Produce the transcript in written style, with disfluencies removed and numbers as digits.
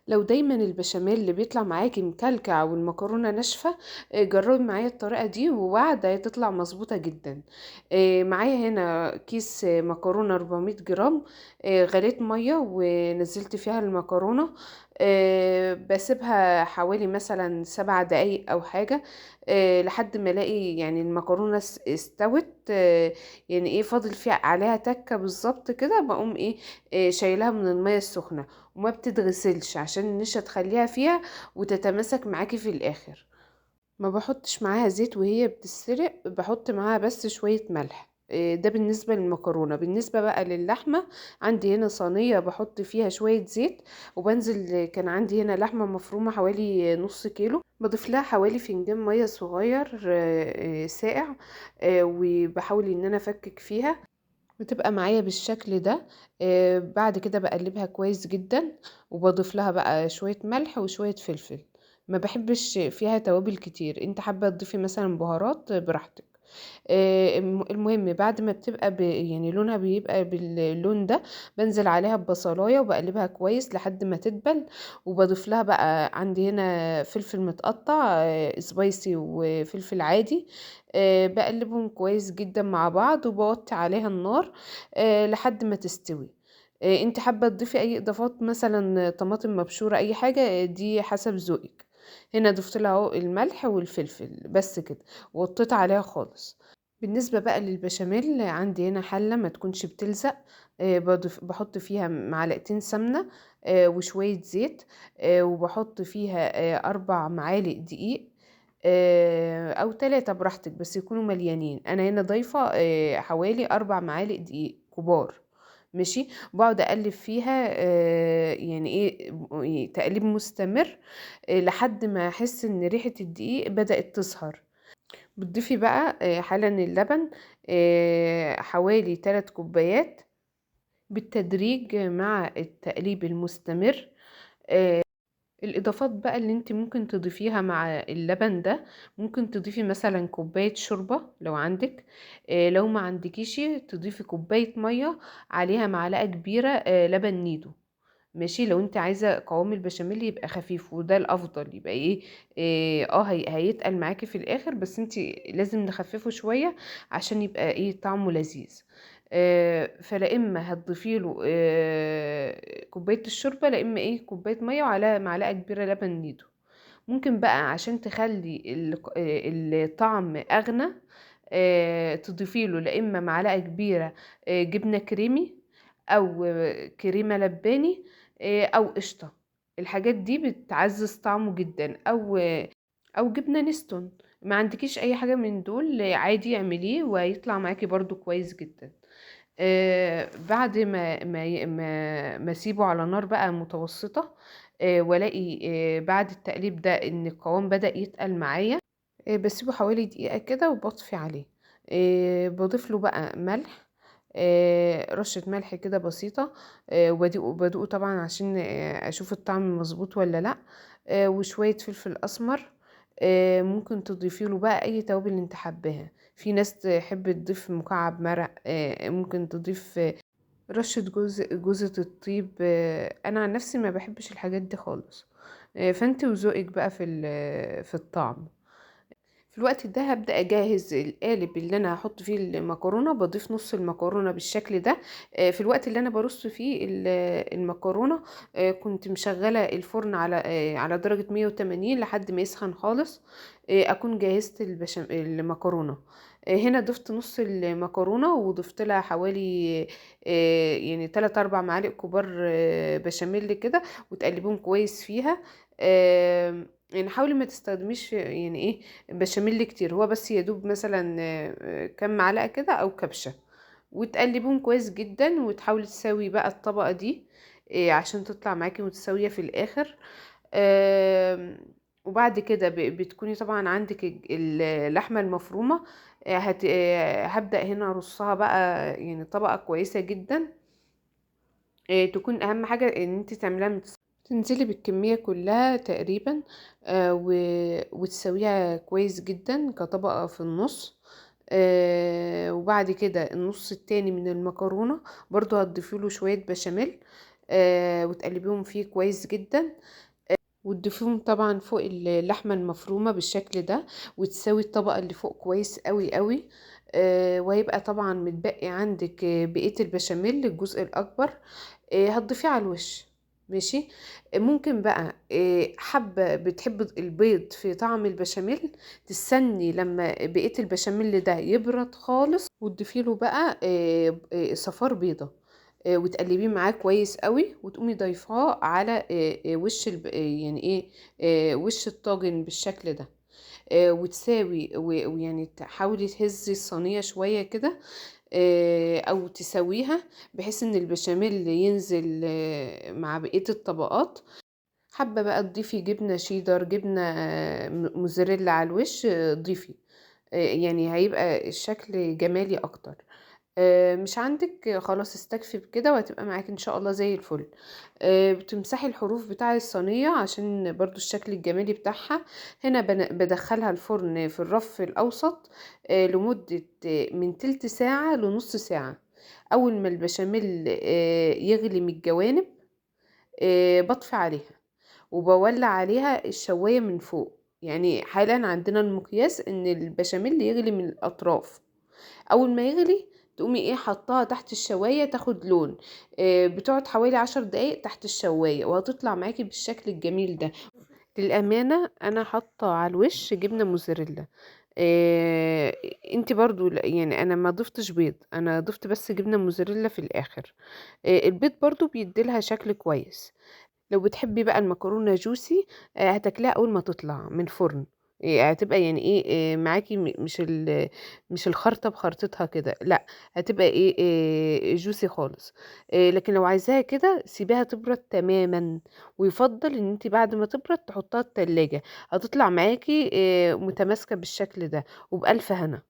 لو دايما البشاميل اللي بيطلع معاكي مكلكع والمكرونة ناشفة، جربي معايا الطريقة دي ووعد هتطلع مظبوطة جدا. معايا هنا كيس مكرونة 400 جرام. غليت مية ونزلت فيها المكرونة. بسيبها حوالي مثلا 7 دقايق او حاجة، لحد ما الاقي يعني المكرونة استوت. يعني ايه، فاضل فيها عليها تكة بالظبط كده، بقوم ايه، شايلها من المية السخنة. وما بتتغسلش عشان النشا تخليها فيها وتتماسك معاكي في الاخر. ما بحطش معاها زيت وهي بتتسلق، بحط معاها بس شوية ملح. ده بالنسبة للمكرونة. بالنسبة بقى للحمة، عندي هنا صينية بحط فيها شوية زيت، وبنزل كان عندي هنا لحمة مفرومة حوالي نص كيلو، بضيف لها حوالي فنجان مية صغير ساقع. وبحاول ان انا افكك فيها، بتبقى معايا بالشكل ده. بعد كده بقلبها كويس جدا، وبضيف لها بقى شوية ملح وشوية فلفل. ما بحبش فيها توابل كتير، انت حابة تضيفي مثلا بهارات براحتك. المهم بعد ما بتبقى يعني لونها بيبقى باللون ده، بنزل عليها ببصلاية وبقلبها كويس لحد ما تدبل. وبضيف لها بقى عندي هنا فلفل متقطع سبايسي وفلفل عادي. بقلبهم كويس جدا مع بعض وبوطي عليها النار لحد ما تستوي. انت حابة تضيفي اي اضافات، مثلا طماطم مبشورة، اي حاجة، دي حسب ذوقك. هنا ضفت لها اهو الملح والفلفل بس كده، وطيت عليها خالص. بالنسبة بقى للبشاميل، عندي هنا حلة ما تكونش بتلزق. بحط فيها معلقتين سمنة وشوية زيت. وبحط فيها 4 معالق دقيق، أو 3 براحتك، بس يكونوا مليانين. أنا هنا ضايفة حوالي 4 معالق دقيق كبار. ماشي. بقعد اقلب فيها يعني ايه، تقليب مستمر لحد ما احس ان ريحة الدقيق بدأت تظهر. بتضيفي بقى حالا اللبن، حوالي 3 كوبايات بالتدريج مع التقليب المستمر. الإضافات بقى اللي انت ممكن تضيفيها مع اللبن ده، ممكن تضيفي مثلا كوباية شوربة لو عندك. لو ما عندكيش، تضيفي كوباية مية عليها معلقة كبيرة لبن نيدو. ماشي. لو انت عايزه قوام البشاميل يبقى خفيف، وده الافضل، يبقى ايه، هيتقل معاكي في الاخر، بس انت لازم نخففه شويه عشان يبقى ايه طعمه لذيذ. فلا اما هتضيفي له كوبايه الشوربه، لا اما ايه كوبايه ميه وعلى معلقه كبيره لبن نيدو. ممكن بقى عشان تخلي الطعم اغنى، تضيفي له لا اما معلقه كبيره جبنه كريمي، او كريمه لباني، او قشطه. الحاجات دي بتعزز طعمه جدا، او جبنه نستون. ما عندكيش اي حاجه من دول، عادي اعمليه وهيطلع معاكي برضو كويس جدا. بعد ما اسيبه على نار بقى متوسطه، والاقي بعد التقليب ده ان القوام بدأ يتقل معايا، بسيبه حوالي دقيقة كده وبطفي عليه. بضيف له بقى ملح، رشة ملح كده بسيطة. وبدوقه طبعا عشان أشوف الطعم مظبوط ولا لأ. وشوية فلفل أسمر. ممكن تضيفي له بقى أي توابل انت حباها. في ناس تحب تضيف مكعب مرق، ممكن تضيف رشة جوزة الطيب. أنا عن نفسي ما بحبش الحاجات دي خالص. فانت وذوقك بقى في الطعم. في الوقت ده هبدأ أجهز القالب اللي أنا هحط فيه المكرونة. بضيف نص المكرونة بالشكل ده. في الوقت اللي أنا برص فيه المكرونة، كنت مشغلة الفرن على درجة 180 لحد ما يسخن خالص. أكون جهزت المكرونة. هنا ضفت نص المكرونة وضفت لها حوالي يعني 3 4 معالق كبار بشاميل كده، وتقلبهم كويس فيها. يعني حاولي ما تستخدميش يعني ايه بشاميل كتير، هو بس يدوب مثلا كام معلقة كده او كبشة. وتقلبهم كويس جدا، وتحاولي تسوي بقى الطبقة دي عشان تطلع معاكي متساوية في الاخر. وبعد كده بتكوني طبعا عندك اللحمة المفرومة. هبدأ هنا ارصها بقى يعني طبقة كويسة جدا. تكون اهم حاجة ان انت تعمليها، تنزلي بالكمية كلها تقريبا. وتسويها كويس جدا كطبقة في النص. وبعد كده النص التاني من المكرونة برضو هتضيفي له شوية بشاميل. وتقلبيهم فيه كويس جدا، وتضيفيهم طبعا فوق اللحمة المفرومة بالشكل ده، وتساوي الطبقة اللي فوق كويس قوي قوي. وهيبقى طبعا متبقي عندك بقية البشاميل الجزء الأكبر، هتضيفيه على الوش. ماشي. ممكن بقى حابة بتحب البيض في طعم البشاميل، تستني لما بقية البشاميل ده يبرد خالص وتضيفي له بقى صفار بيضة، وتقلبيه معاه كويس قوي، وتقومي ضيفاه على وش يعني ايه، وش الطاجن بالشكل ده. وتساوي ويعني تحاولي تهزي الصينية شوية كده، او تسويها بحيث ان البشاميل ينزل مع بقية الطبقات. حابة بقى تضيفي جبنة شيدر، جبنة موزاريلا على الوش، ضيفي، يعني هيبقى الشكل جمالي اكتر. مش عندك خلاص استكفي بكده، وهتبقى معاك ان شاء الله زي الفل. بتمسحي الحروف بتاع الصينية عشان برضو الشكل الجمالي بتاعها. هنا بدخلها الفرن في الرف الأوسط لمدة من تلت ساعة لنص ساعة. أول ما البشاميل يغلي من الجوانب، بطفي عليها وبولع عليها الشواية من فوق. يعني حالا عندنا المقياس ان البشاميل يغلي من الأطراف. اول ما يغلي تقومي ايه حطها تحت الشواية تاخد لون. بتقعد حوالي 10 دقايق تحت الشواية، وهتطلع معاكي بالشكل الجميل ده. للأمانة انا حاطة على الوش جبنة موزاريلا. آه انتي برضو يعني انا ما ضفتش بيض، انا ضفت بس جبنة موزاريلا في الاخر. البيض برضو بيديلها شكل كويس. لو بتحبي بقى المكرونة جوسي، هتاكليها اول ما تطلع من الفرن. هتبقى يعني ايه معاكي، مش الخرطة بخرطتها كده، لا، هتبقى جوسي خالص. لكن لو عايزاها كده سيبيها تبرد تماما، ويفضل ان انت بعد ما تبرد تحطها التلاجة، هتطلع معاكي متماسكة بالشكل ده وبألف هنا.